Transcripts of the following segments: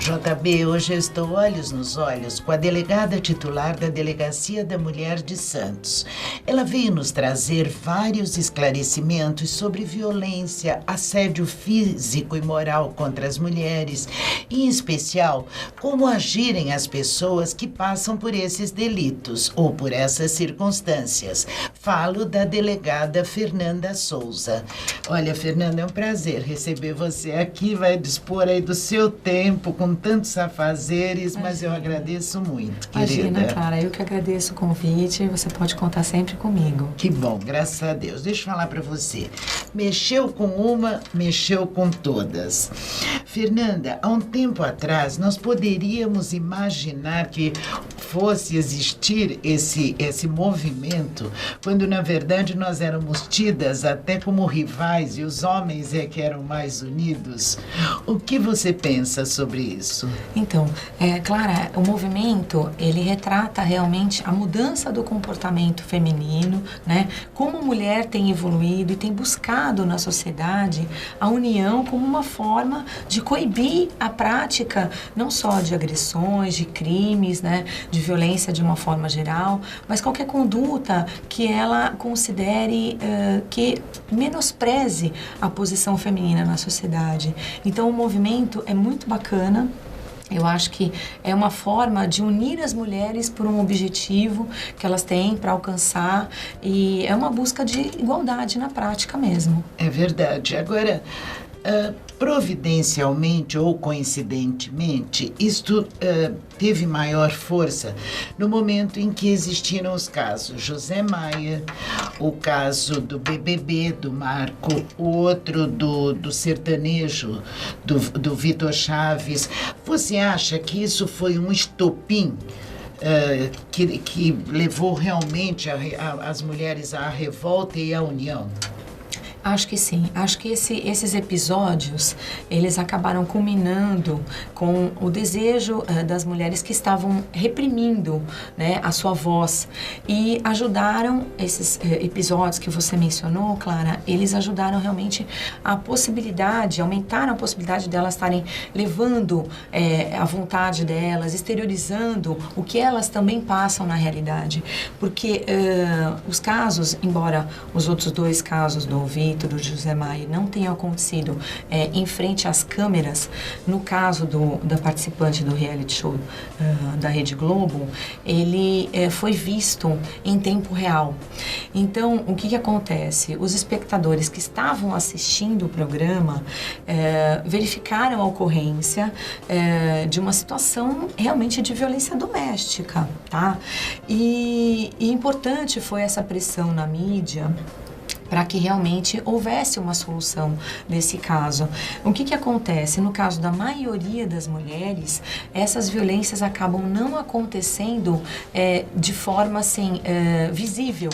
JB, hoje eu estou olhos nos olhos com a delegada titular da Delegacia da Mulher de Santos. Ela veio nos trazer vários esclarecimentos sobre violência, assédio físico e moral contra as mulheres, e, em especial, como agirem as pessoas que passam por esses delitos ou por essas circunstâncias. Falo da delegada Fernanda Souza. Olha, Fernanda, é um prazer receber você aqui, vai dispor aí do seu tempo, com tantos afazeres, mas eu agradeço muito, querida. Imagina, Clara, eu que agradeço o convite, você pode contar sempre comigo. Que bom, graças a Deus. Deixa eu falar para você. Mexeu com uma, mexeu com todas. Fernanda, há um tempo atrás, nós poderíamos imaginar que fosse existir esse movimento, quando, na verdade, nós éramos tidas até como rivais e os homens é que eram mais unidos. O que você pensa sobre isso? Então, Clara, o movimento, ele retrata realmente a mudança do comportamento feminino, né? Como a mulher tem evoluído e tem buscado na sociedade a união como uma forma de coibir a prática não só de agressões, de crimes, né? De violência de uma forma geral, mas qualquer conduta que ela considere que menospreze a posição feminina na sociedade. Então, o movimento é muito bacana. Eu acho que é uma forma de unir as mulheres por um objetivo que elas têm para alcançar, e é uma busca de igualdade na prática mesmo. É verdade. Agora, providencialmente ou coincidentemente, isto teve maior força no momento em que existiram os casos José Maia, o caso do BBB, do Marco, o outro do sertanejo, do Vitor Chaves. Você acha que isso foi um estopim que levou realmente as mulheres à revolta e à união? Acho que sim. Acho que esses episódios, eles acabaram culminando com o desejo das mulheres que estavam reprimindo, né, a sua voz. E ajudaram, esses episódios que você mencionou, Clara, eles ajudaram realmente aumentaram a possibilidade delas estarem levando a vontade delas, exteriorizando o que elas também passam na realidade. Porque os casos, embora os outros dois casos do Vitor, do José Maia, não tenha acontecido em frente às câmeras, no caso da participante do reality show da Rede Globo, ele foi visto em tempo real. Então, o que acontece? Os espectadores que estavam assistindo o programa verificaram a ocorrência de uma situação realmente de violência doméstica, tá? E importante foi essa pressão na mídia para que realmente houvesse uma solução nesse caso. O que acontece? No caso da maioria das mulheres, essas violências acabam não acontecendo de forma assim, visível.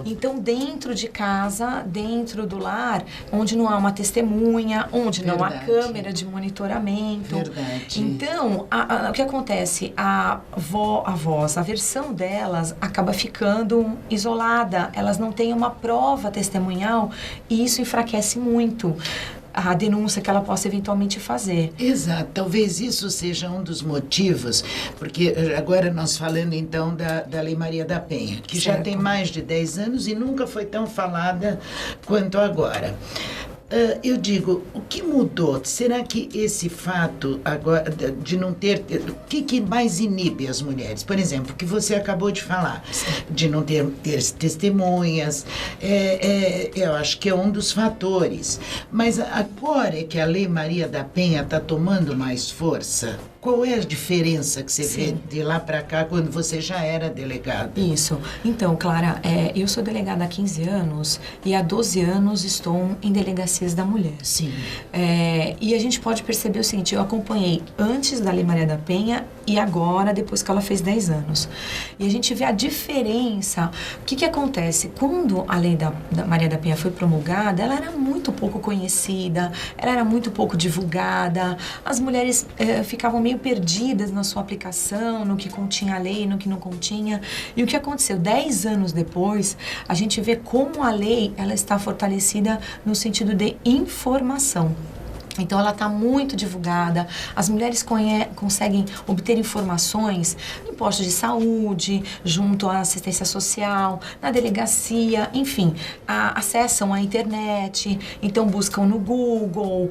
Então, dentro de casa, dentro do lar, onde não há uma testemunha, onde não há câmera de monitoramento. Verdade. Então, o que acontece? A voz, a versão delas acaba ficando isolada. Elas não têm uma prova testemunhal, e isso enfraquece muito a denúncia que ela possa eventualmente fazer. Exato, talvez isso seja um dos motivos, porque agora nós falando então da Lei Maria da Penha, que já tem mais de 10 anos e nunca foi tão falada quanto agora. Eu digo, o que mudou? Será que esse fato agora de não ter... O que mais inibe as mulheres? Por exemplo, o que você acabou de falar, de não ter testemunhas, eu acho que é um dos fatores. Mas agora é que a Lei Maria da Penha está tomando mais força. Qual é a diferença que você vê de lá para cá, quando você já era delegada? Isso. Então, Clara, eu sou delegada há 15 anos e há 12 anos estou em delegacias da mulher. Sim. E a gente pode perceber o seguinte, eu acompanhei antes da Lei Maria da Penha e agora, depois que ela fez 10 anos. E a gente vê a diferença. O que acontece? Quando a Lei da Maria da Penha foi promulgada, ela era muito pouco conhecida, ela era muito pouco divulgada, as mulheres ficavam meio perdidas na sua aplicação, no que continha a lei, no que não continha. E o que aconteceu? 10 anos depois, a gente vê como a lei ela está fortalecida no sentido de informação. Então, ela está muito divulgada. As mulheres conseguem obter informações em postos de saúde, junto à assistência social, na delegacia, enfim, acessam a internet, então buscam no Google,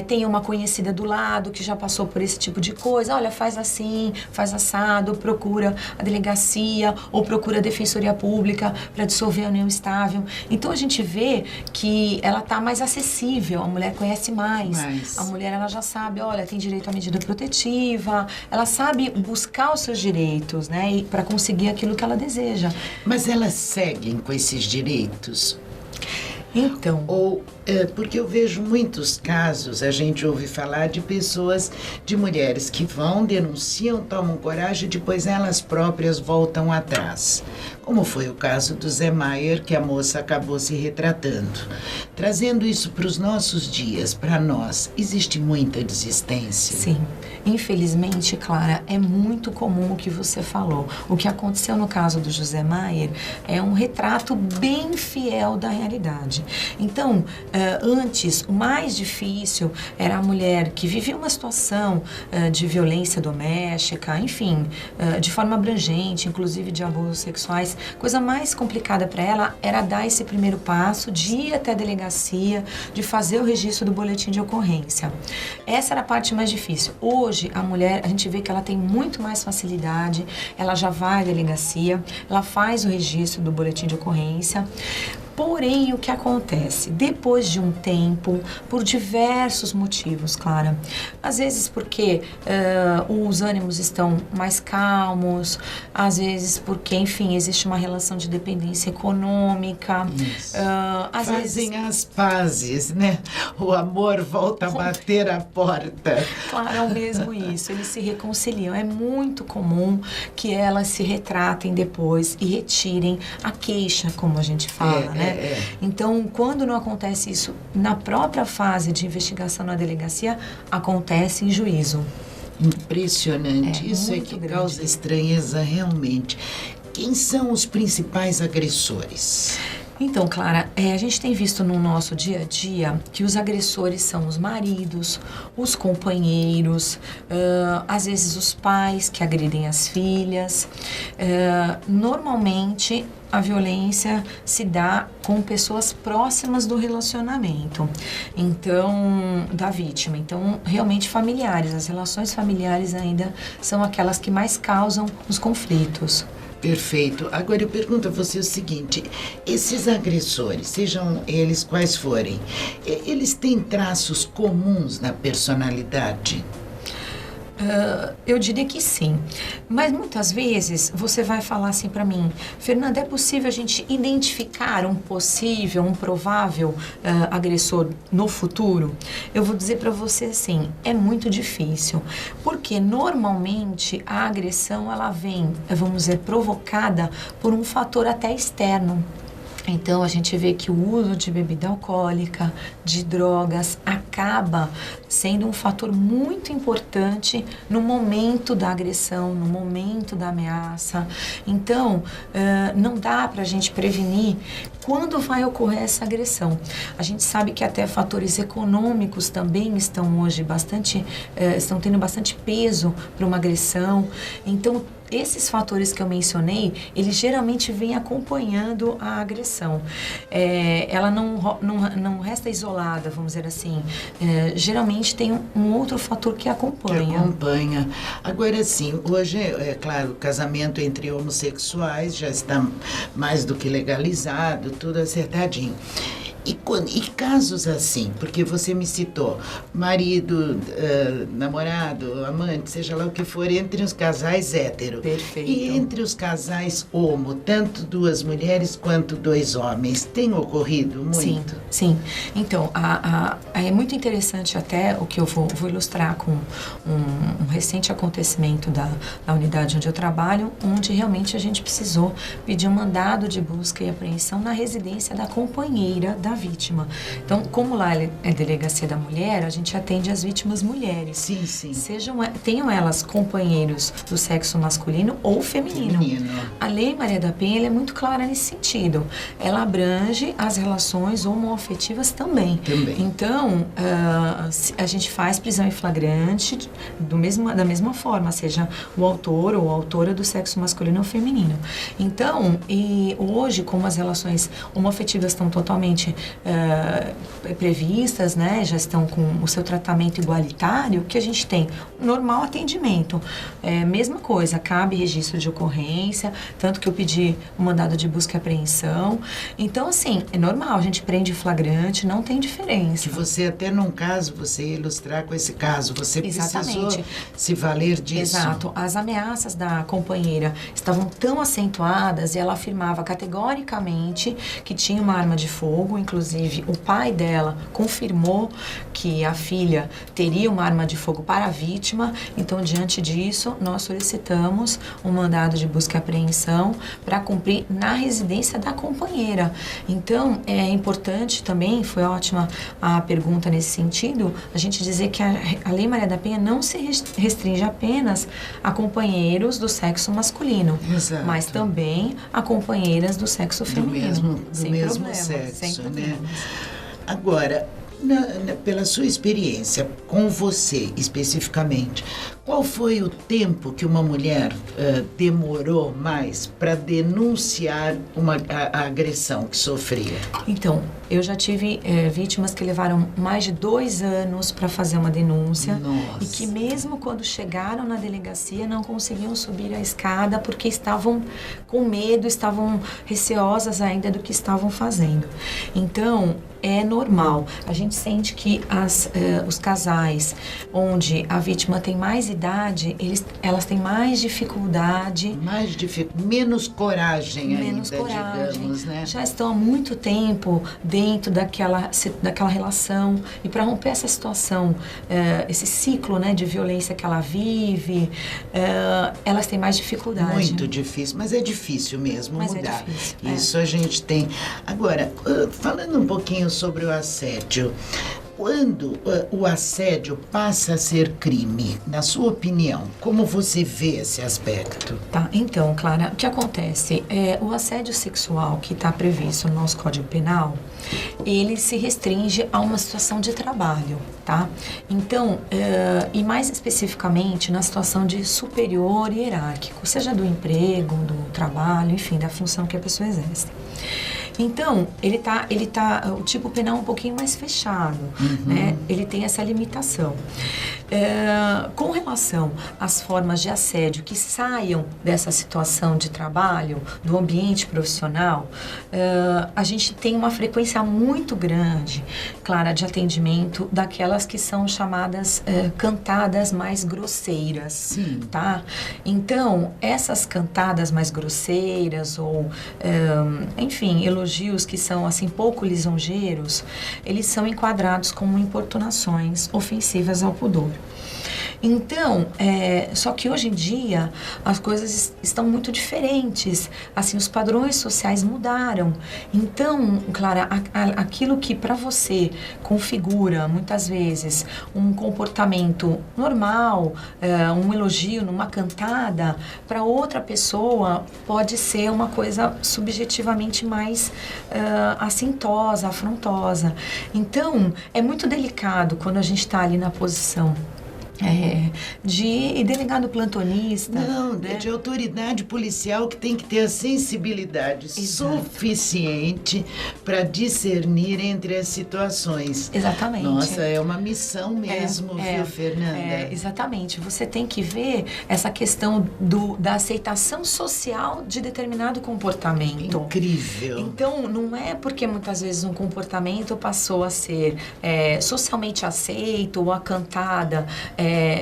tem uma conhecida do lado que já passou por esse tipo de coisa, olha, faz assim, faz assado, procura a delegacia ou procura a Defensoria Pública para dissolver a união estável. Então, a gente vê que ela está mais acessível, a mulher conhece mais. A mulher, ela já sabe, olha, tem direito à medida protetiva, ela sabe buscar os seus direitos, né, e para conseguir aquilo que ela deseja. Mas elas seguem com esses direitos? Então... Ou, porque eu vejo muitos casos, a gente ouve falar de pessoas, de mulheres que vão, denunciam, tomam coragem e depois elas próprias voltam atrás. Como foi o caso do Zé Maier, que a moça acabou se retratando. Trazendo isso para os nossos dias, para nós, existe muita desistência? Sim. Infelizmente, Clara, é muito comum o que você falou. O que aconteceu no caso do José Maier é um retrato bem fiel da realidade. Então, antes, o mais difícil era a mulher que vivia uma situação de violência doméstica, enfim, de forma abrangente, inclusive de abusos sexuais. Coisa mais complicada para ela era dar esse primeiro passo, de ir até a delegacia, de fazer o registro do boletim de ocorrência. Essa era a parte mais difícil. Hoje, a mulher, a gente vê que ela tem muito mais facilidade, ela já vai à delegacia, ela faz o registro do boletim de ocorrência. Porém, o que acontece? Depois de um tempo, por diversos motivos, Clara. Às vezes porque os ânimos estão mais calmos, às vezes porque, enfim, existe uma relação de dependência econômica. Fazem as pazes, né? O amor volta a bater a porta. Claro, é o mesmo isso. Eles se reconciliam. É muito comum que elas se retratem depois e retirem a queixa, como a gente fala, né? Então, quando não acontece isso na própria fase de investigação na delegacia, acontece em juízo. Impressionante. Isso é que causa estranheza realmente. Quem são os principais agressores? Então, Clara, a gente tem visto no nosso dia a dia que os agressores são os maridos, os companheiros, às vezes os pais que agridem as filhas. Normalmente, a violência se dá com pessoas próximas do relacionamento, então, da vítima. Então, realmente familiares. As relações familiares ainda são aquelas que mais causam os conflitos. Perfeito. Agora eu pergunto a você o seguinte, esses agressores, sejam eles quais forem, eles têm traços comuns na personalidade? Eu diria que sim, mas muitas vezes você vai falar assim para mim, Fernanda, é possível a gente identificar um possível, um provável agressor no futuro? Eu vou dizer para você assim, é muito difícil, porque normalmente a agressão ela vem, vamos dizer, provocada por um fator até externo. Então, a gente vê que o uso de bebida alcoólica, de drogas, acaba sendo um fator muito importante no momento da agressão, no momento da ameaça. Então, não dá para a gente prevenir quando vai ocorrer essa agressão. A gente sabe que até fatores econômicos também estão hoje estão tendo bastante peso para uma agressão. Então, esses fatores que eu mencionei, eles geralmente vêm acompanhando a agressão. Ela não resta isolada, vamos dizer assim. Geralmente tem um outro fator que acompanha. Que acompanha. Agora sim, hoje, é claro, o casamento entre homossexuais já está mais do que legalizado, tudo acertadinho. E casos assim, porque você me citou marido, namorado, amante, seja lá o que for, entre os casais hétero. Perfeito. E entre os casais homo, tanto duas mulheres quanto dois homens, tem ocorrido muito? Sim. Então, é muito interessante até o que eu vou ilustrar com um recente acontecimento da unidade onde eu trabalho, onde realmente a gente precisou pedir um mandado de busca e apreensão na residência da companheira da vítima. Então, como lá é delegacia da mulher, a gente atende as vítimas mulheres. Sim, sim. Tenham elas companheiros do sexo masculino ou feminino. A Lei Maria da Penha ela é muito clara nesse sentido. Ela abrange as relações homoafetivas também. Então, a gente faz prisão em flagrante da mesma forma, seja o autor ou a autora do sexo masculino ou feminino. Então, e hoje, como as relações homoafetivas estão totalmente previstas, né, já estão com o seu tratamento igualitário, que a gente tem normal atendimento. Mesma coisa, cabe registro de ocorrência, tanto que eu pedi um mandado de busca e apreensão. Então, assim, é normal, a gente prende flagrante, não tem diferença. Que você até num caso, você ia ilustrar com esse caso, você precisou se valer disso. Exato. As ameaças da companheira estavam tão acentuadas e ela afirmava categoricamente que tinha uma arma de fogo, inclusive o pai dela confirmou que a filha teria uma arma de fogo para a vítima. Então, diante disso, nós solicitamos um mandado de busca e apreensão para cumprir na residência da companheira. Então, é importante também, foi ótima a pergunta nesse sentido, a gente dizer que a Lei Maria da Penha não se restringe apenas a companheiros do sexo masculino, mas também a companheiras do sexo feminino. Do mesmo sexo, né? Agora, pela sua experiência, com você especificamente, qual foi o tempo que uma mulher demorou mais para denunciar a agressão que sofria? Então, eu já tive vítimas que levaram mais de 2 anos para fazer uma denúncia. Nossa. E que mesmo quando chegaram na delegacia não conseguiam subir a escada porque estavam com medo, estavam receosas ainda do que estavam fazendo. Então, é normal. A gente sente que os casais onde a vítima tem mais idade, elas têm mais dificuldade. Menos coragem ainda, digamos, né? Já estão há muito tempo dentro daquela relação. E para romper essa situação, esse ciclo, né, de violência que ela vive, elas têm mais dificuldade. Muito difícil, mas é difícil mesmo mudar. É difícil, Isso a gente tem. Agora, falando um pouquinho sobre o assédio, quando o assédio passa a ser crime, na sua opinião, como você vê esse aspecto? Tá, então, Clara, o que acontece? O assédio sexual que está previsto no nosso Código Penal, ele se restringe a uma situação de trabalho, tá? Então, e mais especificamente na situação de superior hierárquico, seja do emprego, do trabalho, enfim, da função que a pessoa exerce. Então, o tipo penal um pouquinho mais fechado, né? Ele tem essa limitação. Com relação às formas de assédio que saiam dessa situação de trabalho, do ambiente profissional, a gente tem uma frequência muito grande, Clara, de atendimento daquelas que são chamadas cantadas mais grosseiras. Sim. Tá? Então, essas cantadas mais grosseiras ou, enfim, elogios que são assim pouco lisonjeiros, eles são enquadrados como importunações ofensivas ao pudor. Então, só que hoje em dia as coisas estão muito diferentes, assim, os padrões sociais mudaram. Então, Clara, aquilo que para você configura muitas vezes um comportamento normal, um elogio numa cantada, para outra pessoa pode ser uma coisa subjetivamente mais assintosa, afrontosa. Então, é muito delicado quando a gente está ali na posição de delegado plantonista. Não, né? De autoridade policial que tem que ter a sensibilidade suficiente para discernir entre as situações. Exatamente. Nossa, é uma missão mesmo, viu, Fernanda? Exatamente. Você tem que ver essa questão da aceitação social de determinado comportamento. Incrível. Então, não é porque muitas vezes um comportamento passou a ser socialmente aceito ou a cantada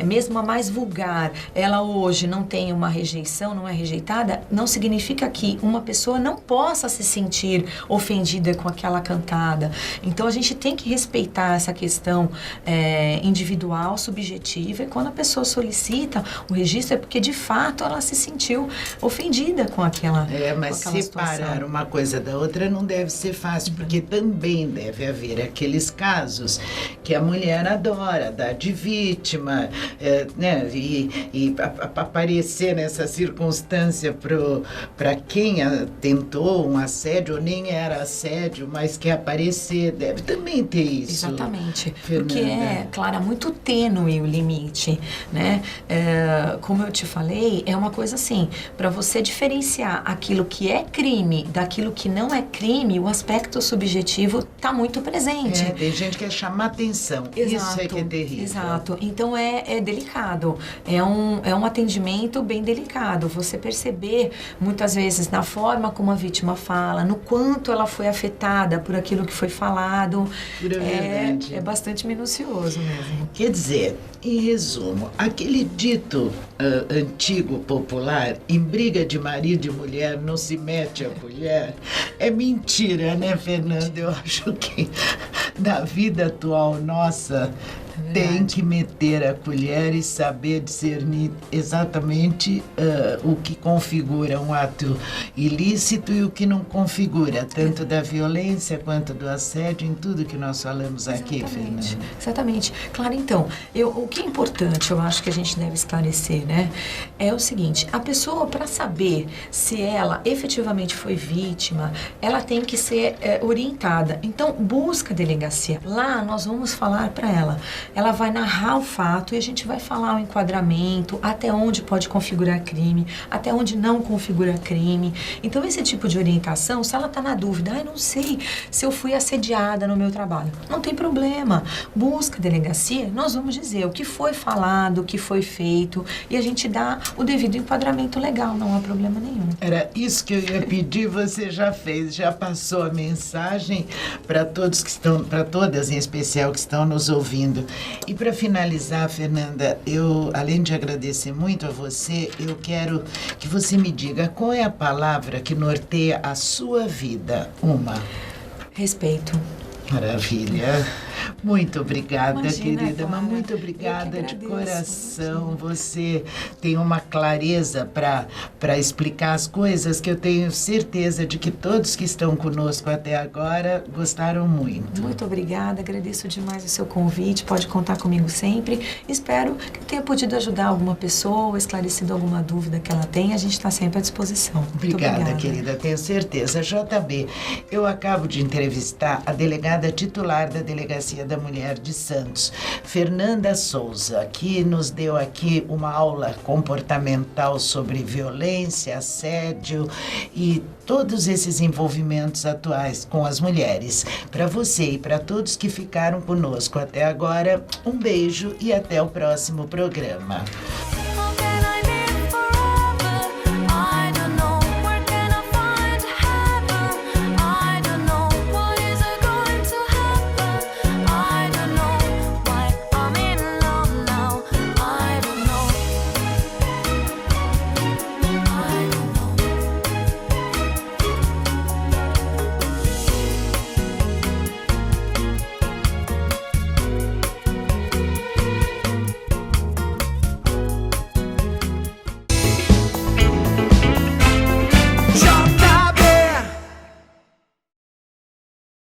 mesmo a mais vulgar, ela hoje não tem uma rejeição, não é rejeitada, não significa que uma pessoa não possa se sentir ofendida com aquela cantada. Então, a gente tem que respeitar essa questão individual, subjetiva, e quando a pessoa solicita o registro é porque, de fato, ela se sentiu ofendida com aquela mas com aquela separar situação. uma coisa da outra não deve ser fácil, porque também deve haver aqueles casos que a mulher adora dar de vítima, né, e aparecer nessa circunstância para quem tentou um assédio, ou nem era assédio, mas quer aparecer, deve também ter isso. Exatamente, Fernanda. porque Clara, muito tênue o limite, né? Como eu te falei, é uma coisa assim, para você diferenciar aquilo que é crime daquilo que não é crime, o aspecto subjetivo está muito presente. Tem gente que quer chamar atenção. Exato, isso é que é terrível. Exato. Então é delicado. É um atendimento bem delicado. Você perceber, muitas vezes, na forma como a vítima fala, no quanto ela foi afetada por aquilo que foi falado. Pura verdade. É bastante minucioso mesmo. Quer dizer, em resumo, aquele dito antigo popular, em briga de marido e mulher não se mete a colher, é mentira, né, Fernanda? Eu acho que na vida atual nossa tem que meter a colher e saber discernir exatamente o que configura um ato ilícito e o que não configura, tanto da violência quanto do assédio, em tudo que nós falamos aqui, Fernanda. Exatamente. Claro, então, o que é importante, eu acho que a gente deve esclarecer, né, é o seguinte: a pessoa, para saber se ela efetivamente foi vítima, ela tem que ser orientada. Então, busca a delegacia. Lá nós vamos falar para ela. Ela vai narrar o fato e a gente vai falar o enquadramento, até onde pode configurar crime, até onde não configura crime. Então, esse tipo de orientação, se ela está na dúvida, não sei se eu fui assediada no meu trabalho, não tem problema. Busca a delegacia, nós vamos dizer o que foi falado, o que foi feito, e a gente dá o devido enquadramento legal, não há problema nenhum. Era isso que eu ia pedir, você já fez, já passou a mensagem para todos que estão, para todas em especial que estão nos ouvindo. E para finalizar, Fernanda, eu, além de agradecer muito a você, eu quero que você me diga qual é a palavra que norteia a sua vida. Respeito. Maravilha. Muito obrigada, Imagina, querida, Clara. mas muito obrigada Eu que de agradeço. coração. Você tem uma clareza para explicar as coisas que eu tenho certeza de que todos que estão conosco até agora gostaram muito. Muito obrigada, agradeço demais o seu convite, pode contar comigo sempre. Espero que tenha podido ajudar alguma pessoa, esclarecido alguma dúvida que ela tem, a gente está sempre à disposição. Muito Obrigada, querida, tenho certeza. JB, eu acabo de entrevistar a delegada titular da Delegacia da Mulher de Santos, Fernanda Souza, que nos deu aqui uma aula comportamental sobre violência, assédio e todos esses envolvimentos atuais com as mulheres. Para você e para todos que ficaram conosco até agora, um beijo e até o próximo programa.